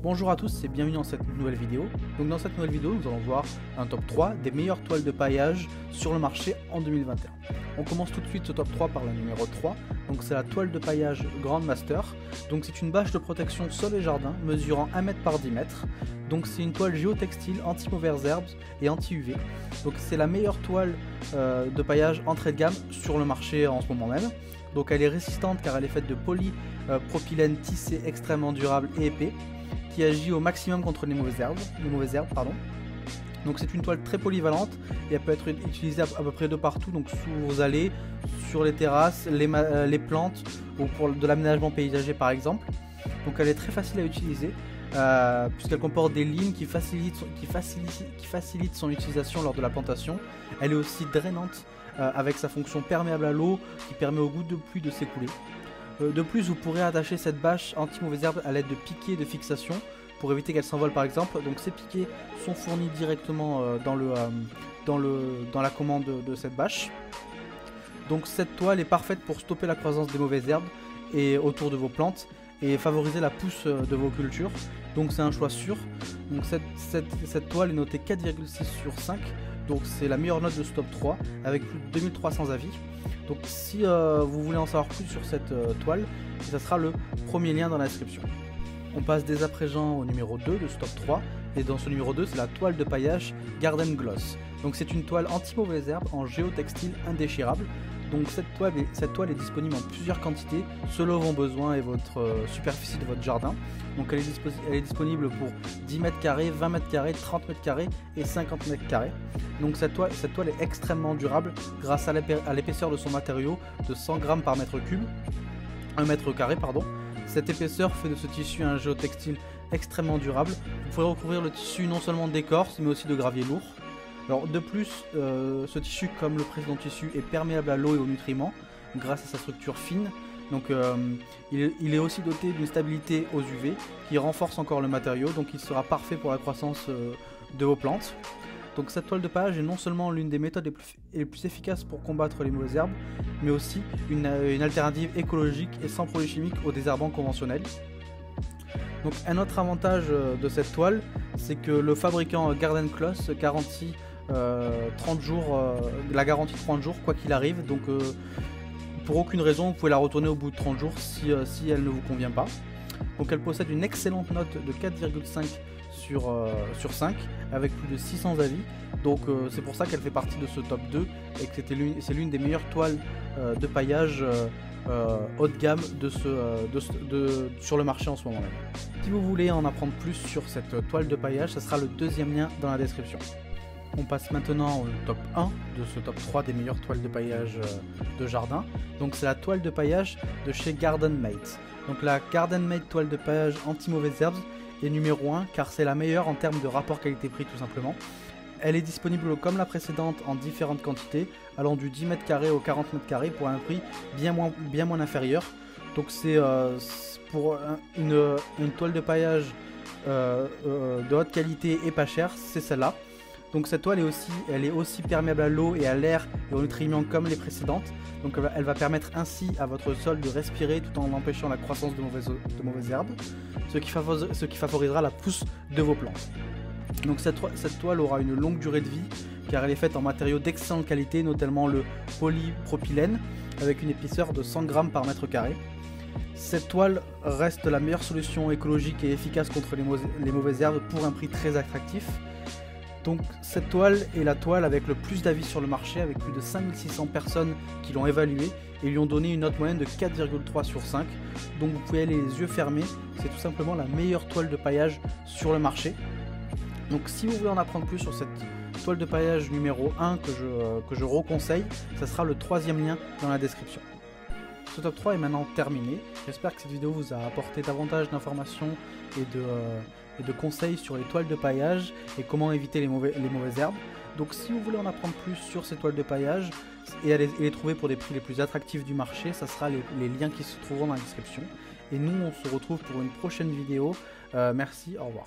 Bonjour à tous et bienvenue dans cette nouvelle vidéo. Donc dans cette nouvelle vidéo, nous allons voir un top 3 des meilleures toiles de paillage sur le marché en 2021. On commence tout de suite ce top 3 par la numéro 3. Donc c'est la toile de paillage Grandmaster. Donc c'est une bâche de protection sol et jardin mesurant 1 m par 10 m. Donc c'est une toile géotextile anti-mauvaises herbes et anti-UV. Donc c'est la meilleure toile de paillage entrée de gamme sur le marché en ce moment même. Donc elle est résistante car elle est faite de polypropylène tissé extrêmement durable et épais, qui agit au maximum contre les mauvaises herbes. Donc c'est une toile très polyvalente et elle peut être utilisée à peu près de partout, donc sous vos allées, sur les terrasses, les plantes ou pour de l'aménagement paysager par exemple. Donc elle est très facile à utiliser puisqu'elle comporte des lignes qui facilitent son utilisation lors de la plantation. Elle est aussi drainante avec sa fonction perméable à l'eau qui permet aux gouttes de pluie de s'écouler. De plus, vous pourrez attacher cette bâche anti-mauvaises herbes à l'aide de piquets de fixation pour éviter qu'elle s'envole par exemple. Donc ces piquets sont fournis directement dans la commande de cette bâche. Donc cette toile est parfaite pour stopper la croissance des mauvaises herbes et autour de vos plantes et favoriser la pousse de vos cultures. Donc c'est un choix sûr. Donc cette toile est notée 4,6 sur 5. Donc c'est la meilleure note de ce top 3 avec plus de 2300 avis. Donc si vous voulez en savoir plus sur cette toile, ça sera le premier lien dans la description. On passe dès à présent au numéro 2 de ce top 3. Et dans ce numéro 2, c'est la toile de paillage Garden Gloss. Donc c'est une toile anti-mauvaises herbes en géotextile indéchirable. Donc cette toile est disponible en plusieurs quantités selon vos besoins et votre superficie de votre jardin. Donc elle est disponible pour 10 m², 20 m², 30 m² et 50 m². Donc cette toile est extrêmement durable grâce à l'épaisseur de son matériau de 100 g par mètre cube, 1 m². Cette épaisseur fait de ce tissu un géotextile extrêmement durable. Vous pourrez recouvrir le tissu non seulement d'écorce mais aussi de gravier lourd. Alors de plus, ce tissu, comme le précédent tissu, est perméable à l'eau et aux nutriments grâce à sa structure fine. Donc il est aussi doté d'une stabilité aux UV qui renforce encore le matériau, donc il sera parfait pour la croissance de vos plantes. Donc cette toile de paillage est non seulement l'une des méthodes les plus efficaces pour combattre les mauvaises herbes, mais aussi une alternative écologique et sans produits chimiques aux désherbants conventionnels. Donc un autre avantage de cette toile, c'est que le fabricant Garden Gloss garantit 30 jours, la garantie de 30 jours quoi qu'il arrive. Donc pour aucune raison vous pouvez la retourner au bout de 30 jours si elle ne vous convient pas. Donc elle possède une excellente note de 4,5 sur 5 avec plus de 600 avis. Donc c'est pour ça qu'elle fait partie de ce top 2 et que c'est l'une des meilleures toiles de paillage haut de gamme sur le marché en ce moment même. Si vous voulez en apprendre plus sur cette toile de paillage, ça sera le deuxième lien dans la description. On passe maintenant au top 1 de ce top 3 des meilleures toiles de paillage de jardin. Donc c'est la toile de paillage de chez Garden Mate. Donc la Garden Mate toile de paillage anti-mauvaises herbes est numéro 1 car c'est la meilleure en termes de rapport qualité-prix tout simplement. Elle est disponible comme la précédente en différentes quantités, allant du 10 m² au 40 m² pour un prix bien moins inférieur. Donc c'est pour une toile de paillage de haute qualité et pas chère, c'est celle-là. Donc cette toile est aussi perméable à l'eau et à l'air et aux nutriments comme les précédentes. Donc elle va permettre ainsi à votre sol de respirer tout en empêchant la croissance de mauvaises herbes, ce qui favorisera la pousse de vos plantes. Donc cette toile aura une longue durée de vie car elle est faite en matériaux d'excellente qualité, notamment le polypropylène avec une épaisseur de 100 g par mètre carré. Cette toile reste la meilleure solution écologique et efficace contre les mauvaises herbes pour un prix très attractif. Donc cette toile est la toile avec le plus d'avis sur le marché, avec plus de 5600 personnes qui l'ont évaluée et lui ont donné une note moyenne de 4,3 sur 5. Donc vous pouvez aller les yeux fermés, c'est tout simplement la meilleure toile de paillage sur le marché. Donc si vous voulez en apprendre plus sur cette toile de paillage numéro 1 que je reconseille, ça sera le troisième lien dans la description. Ce top 3 est maintenant terminé. J'espère que cette vidéo vous a apporté davantage d'informations et de conseils sur les toiles de paillage et comment éviter les mauvaises herbes. Donc si vous voulez en apprendre plus sur ces toiles de paillage et les trouver pour des prix les plus attractifs du marché, ça sera les liens qui se trouveront dans la description. Et nous on se retrouve pour une prochaine vidéo. Merci, au revoir.